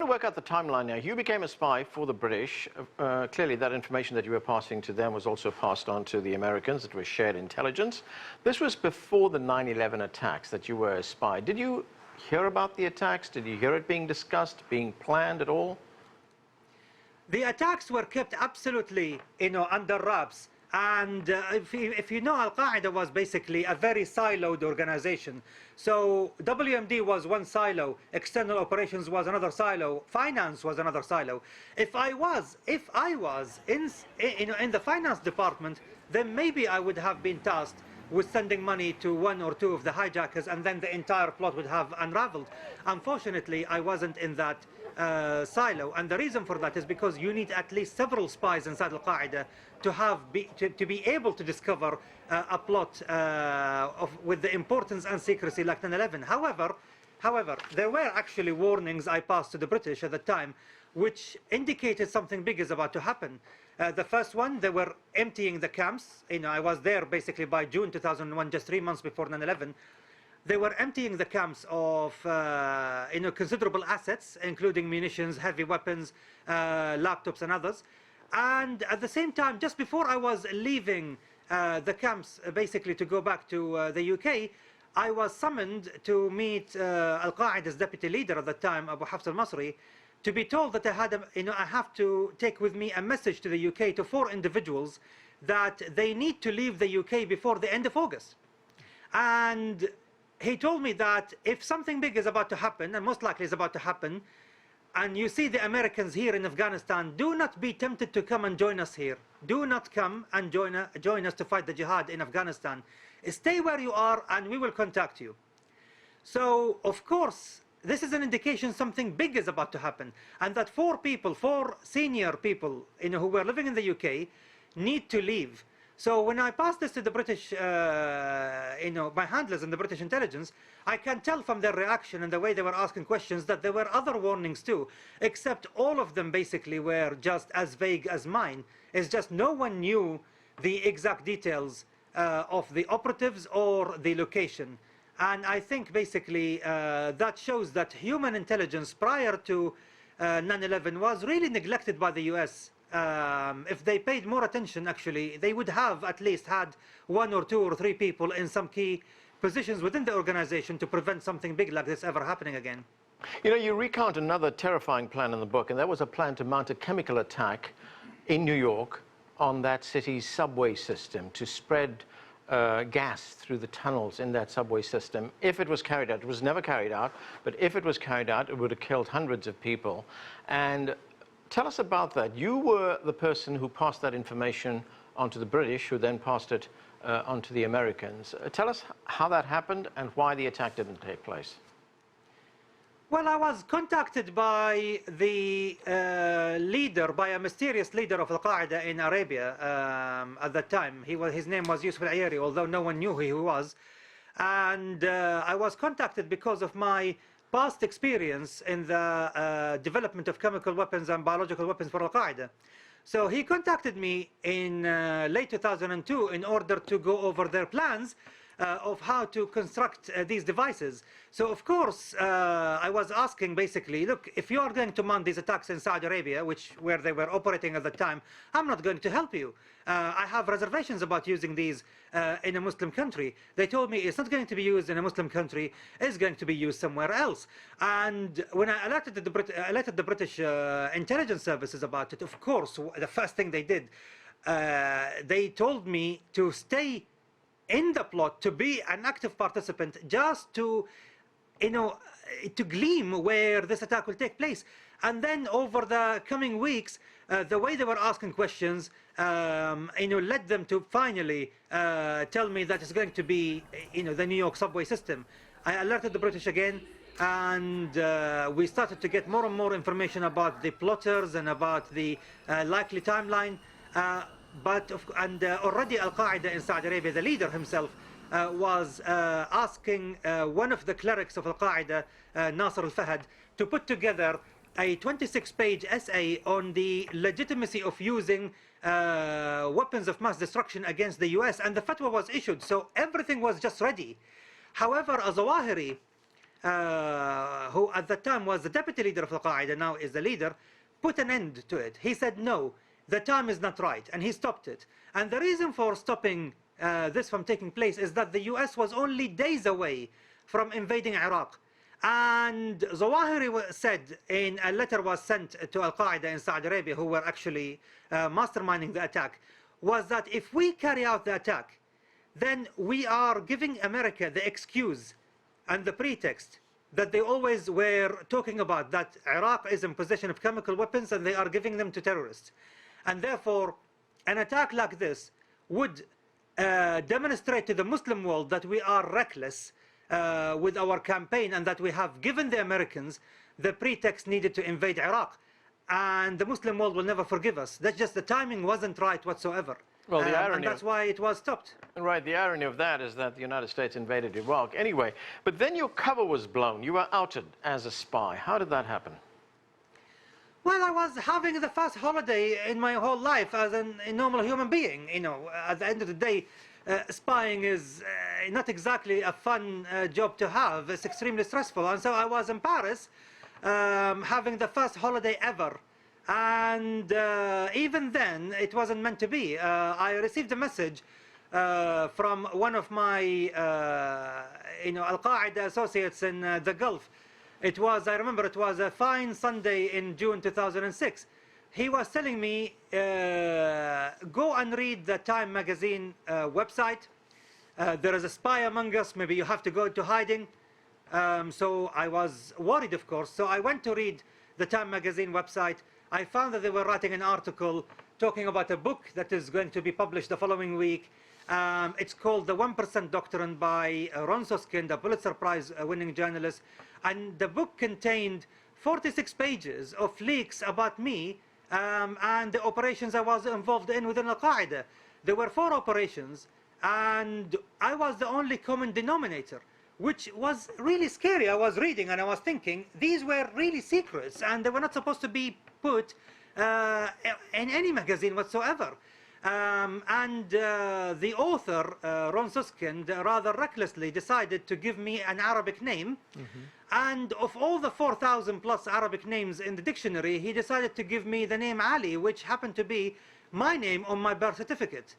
work out the timeline now. You became a spy for the British. Clearly, that information that you were passing to them was also passed on to the Americans. It was shared intelligence. This was before the 9/11 attacks that you were a spy. Did you hear about the attacks? Did you hear it being discussed, being planned at all? The attacks were kept absolutely, under wraps. And if you know, Al-Qaeda was basically a very siloed organization. So WMD was one silo, external operations was another silo, finance was another silo. If I was in the finance department, then maybe I would have been tasked with sending money to one or two of the hijackers, and then the entire plot would have unraveled. Unfortunately, I wasn't in that silo, and the reason for that is because you need at least several spies inside Al-Qaeda to be able to discover a plot with the importance and secrecy like 9/11. However, there were actually warnings I passed to the British at the time, which indicated something big is about to happen. The first one, they were emptying the camps. I was there basically by June 2001, just 3 months before 9/11. They were emptying the camps of considerable assets, including munitions, heavy weapons, laptops and others. And at the same time, just before I was leaving the camps, basically to go back to the UK, I was summoned to meet Al-Qaeda's deputy leader at the time, Abu Hafs al-Masri, to be told that I have to take with me a message to the UK to 4 individuals that they need to leave the UK before the end of August. And he told me that if something big is about to happen, and most likely is about to happen, and you see the Americans here in Afghanistan, do not be tempted to come and join us here. Do not come and join us to fight the jihad in Afghanistan. Stay where you are and we will contact you. So, of course, this is an indication something big is about to happen. And that 4 senior people who were living in the UK need to leave. So when I passed this to the British, my handlers in the British intelligence, I can tell from their reaction and the way they were asking questions that there were other warnings too, except all of them basically were just as vague as mine. It's just no one knew the exact details of the operatives or the location. And I think basically that shows that human intelligence prior to 9/11 was really neglected by the US. If they paid more attention, actually, they would have at least had 1 or 2 or 3 people in some key positions within the organization to prevent something big like this ever happening again. You recount another terrifying plan in the book, and that was a plan to mount a chemical attack in New York on that city's subway system, to spread gas through the tunnels in that subway system. If it was carried out, it was never carried out, but if it was carried out, it would have killed hundreds of people. And tell us about that. You were the person who passed that information on to the British, who then passed it on to the Americans. Tell us how that happened and why the attack didn't take place. Well, I was contacted by the by a mysterious leader of Al-Qaeda in Arabia at that time. His name was Yusuf al-Ayari, although no one knew who he was. And I was contacted because of my past experience in the development of chemical weapons and biological weapons for Al-Qaeda. So he contacted me in late 2002 in order to go over their plans of how to construct these devices. So of course I was asking basically, look, if you are going to mount these attacks in Saudi Arabia, where they were operating at the time, I'm not going to help you. I have reservations about using these in a Muslim country. They told me it's not going to be used in a Muslim country, it's going to be used somewhere else. And when I alerted the British intelligence services about it, of course, the first thing they did, they told me to stay in the plot, to be an active participant, just to glean where this attack will take place. And then over the coming weeks, the way they were asking questions, led them to finally tell me that it's going to be, the New York subway system. I alerted the British again, and we started to get more and more information about the plotters and about the likely timeline. Already Al-Qaeda in Saudi Arabia, the leader himself, was asking one of the clerics of Al-Qaeda, Nasser al-Fahad, to put together a 26-page essay on the legitimacy of using weapons of mass destruction against the US, and the fatwa was issued, so everything was just ready. However, a Zawahiri who at the time was the deputy leader of al-Qaeda, now is the leader, put an end to it. He said, no, the time is not right, and he stopped it. And the reason for stopping this from taking place is that the US was only days away from invading Iraq. And Zawahiri said in a letter was sent to al-Qaeda in Saudi Arabia, who were actually masterminding the attack, was that if we carry out the attack, then we are giving America the excuse and the pretext that they always were talking about, that Iraq is in possession of chemical weapons and they are giving them to terrorists. And therefore, an attack like this would demonstrate to the Muslim world that we are reckless with our campaign, and that we have given the Americans the pretext needed to invade Iraq. And the Muslim world will never forgive us. That's just the timing wasn't right whatsoever. Well, the irony and that's why it was stopped. Right, the irony of that is that the United States invaded Iraq. Anyway, but then your cover was blown. You were outed as a spy. How did that happen? Well, I was having the first holiday in my whole life as a normal human being. You know, at the end of the day, spying is not exactly a fun job to have. It's extremely stressful. And so I was in Paris having the first holiday ever. And even then, it wasn't meant to be. I received a message from one of my Al-Qaeda associates in the Gulf. It was, I remember, it was a fine Sunday in June 2006. He was telling me, go and read the Time magazine website. There is a spy among us. Maybe you have to go into hiding. So I was worried, of course. So I went to read the Time magazine website. I found that they were writing an article talking about a book that is going to be published the following week. It's called The 1% Doctrine by Ron Suskind, a Pulitzer Prize winning journalist. And the book contained 46 pages of leaks about me and the operations I was involved in within Al-Qaeda. There were 4 operations, and I was the only common denominator, which was really scary. I was reading and I was thinking, these were really secrets, and they were not supposed to be put in any magazine whatsoever. The author, Ron Suskind, rather recklessly decided to give me an Arabic name. And of all the 4,000 plus Arabic names in the dictionary, he decided to give me the name Ali, which happened to be my name on my birth certificate.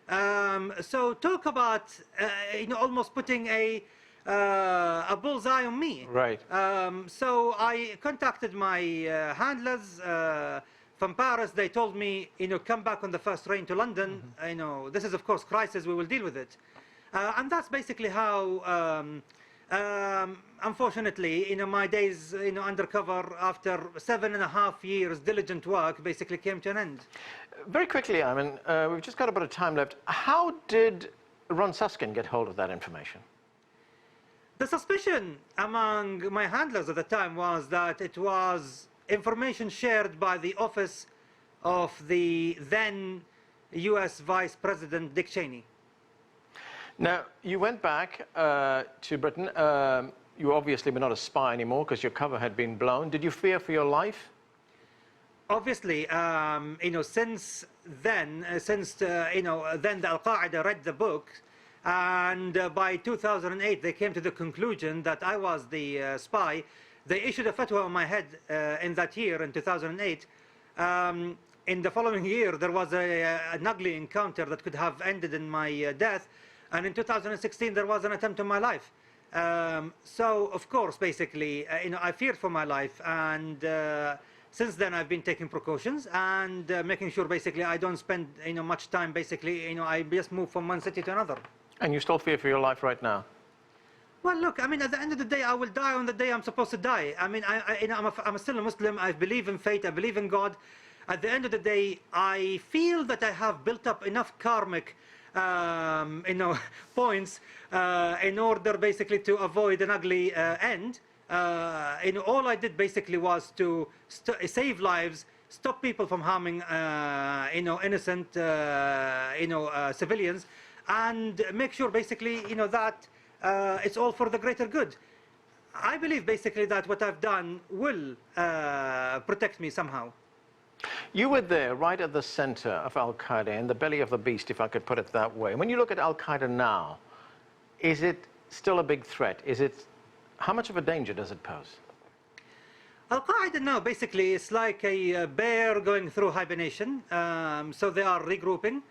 So talk about almost putting a bullseye on me. Right. So I contacted my handlers from Paris. They told me, come back on the first train to London. This is of course crisis. We will deal with it. And that's basically how, unfortunately, my days, undercover after 7.5 years diligent work basically came to an end. Very quickly, Aimen, we've just got a bit of time left. How did Ron Suskind get hold of that information? The suspicion among my handlers at the time was that it was information shared by the office of the then US Vice President Dick Cheney. Now, you went back to Britain. You obviously were not a spy anymore because your cover had been blown. Did you fear for your life? Obviously, since then, then the Al-Qaeda read the book, and by 2008 they came to the conclusion that I was the spy. They issued a fatwa on my head in that year, in 2008. In the following year, there was an ugly encounter that could have ended in my death. And in 2016, there was an attempt on my life. So, of course, basically, I feared for my life. And since then, I've been taking precautions and making sure, basically, I don't spend, much time, basically, I just move from one city to another. And you still fear for your life right now? Well, look, at the end of the day, I will die on the day I'm supposed to die. I'm still a Muslim. I believe in fate. I believe in God. At the end of the day, I feel that I have built up enough karmic points in order basically to avoid an ugly end. All I did basically was to save lives, stop people from harming innocent civilians, and make sure basically that it's all for the greater good. I believe basically that what I've done will protect me somehow. You were there right at the center of Al-Qaeda, in the belly of the beast, if I could put it that way. When you look at Al-Qaeda now, is it still a big threat? Is it How much of a danger does it pose? Al-Qaeda now basically is like a bear going through hibernation. So they are regrouping.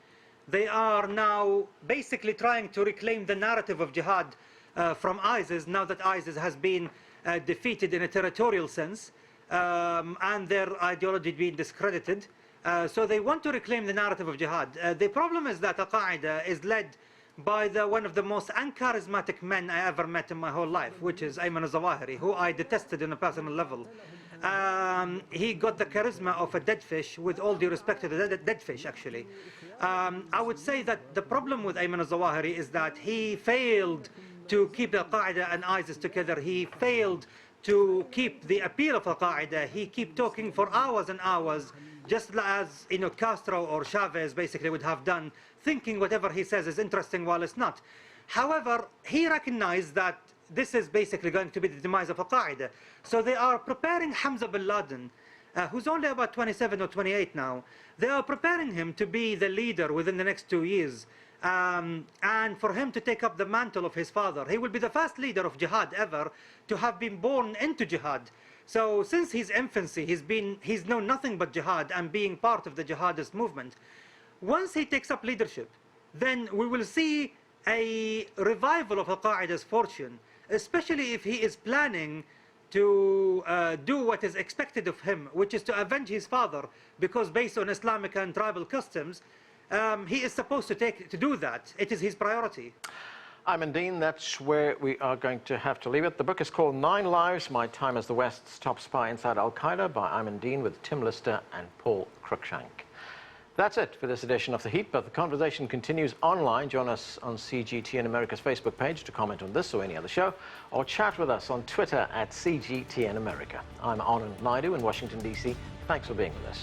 They are now basically trying to reclaim the narrative of jihad from ISIS, now that ISIS has been defeated in a territorial sense, and their ideology being discredited. So they want to reclaim the narrative of jihad. The problem is that Al-Qaeda is led by one of the most uncharismatic men I ever met in my whole life, which is Aimen Zawahiri, who I detested on a personal level. He got the charisma of a dead fish, with all due respect to the dead fish, actually. I would say that the problem with Aimen Zawahiri is that he failed to keep Al-Qaeda and ISIS together. He failed to keep the appeal of Al-Qaeda. He kept talking for hours and hours, just as Castro or Chavez basically would have done, thinking whatever he says is interesting while it's not. However, he recognized that this is basically going to be the demise of Al-Qaeda. So they are preparing Hamza bin Laden, who's only about 27 or 28 now. They are preparing him to be the leader within the next 2 years. And for him to take up the mantle of his father. He will be the first leader of jihad ever to have been born into jihad. So since his infancy, he's known nothing but jihad and being part of the jihadist movement. Once he takes up leadership, then we will see a revival of Al-Qaeda's fortune, especially if he is planning to do what is expected of him, which is to avenge his father, because based on Islamic and tribal customs, he is supposed to do that. It is his priority. Aimen Dean, that's where we are going to have to leave it. The book is called 9 Lives, My Time as the West's Top Spy Inside Al-Qaeda by Aimen Dean with Tim Lister and Paul Cruikshank. That's it for this edition of The Heat, but the conversation continues online. Join us on CGTN America's Facebook page to comment on this or any other show, or chat with us on Twitter at CGTN America. I'm Anand Naidoo in Washington, D.C. Thanks for being with us.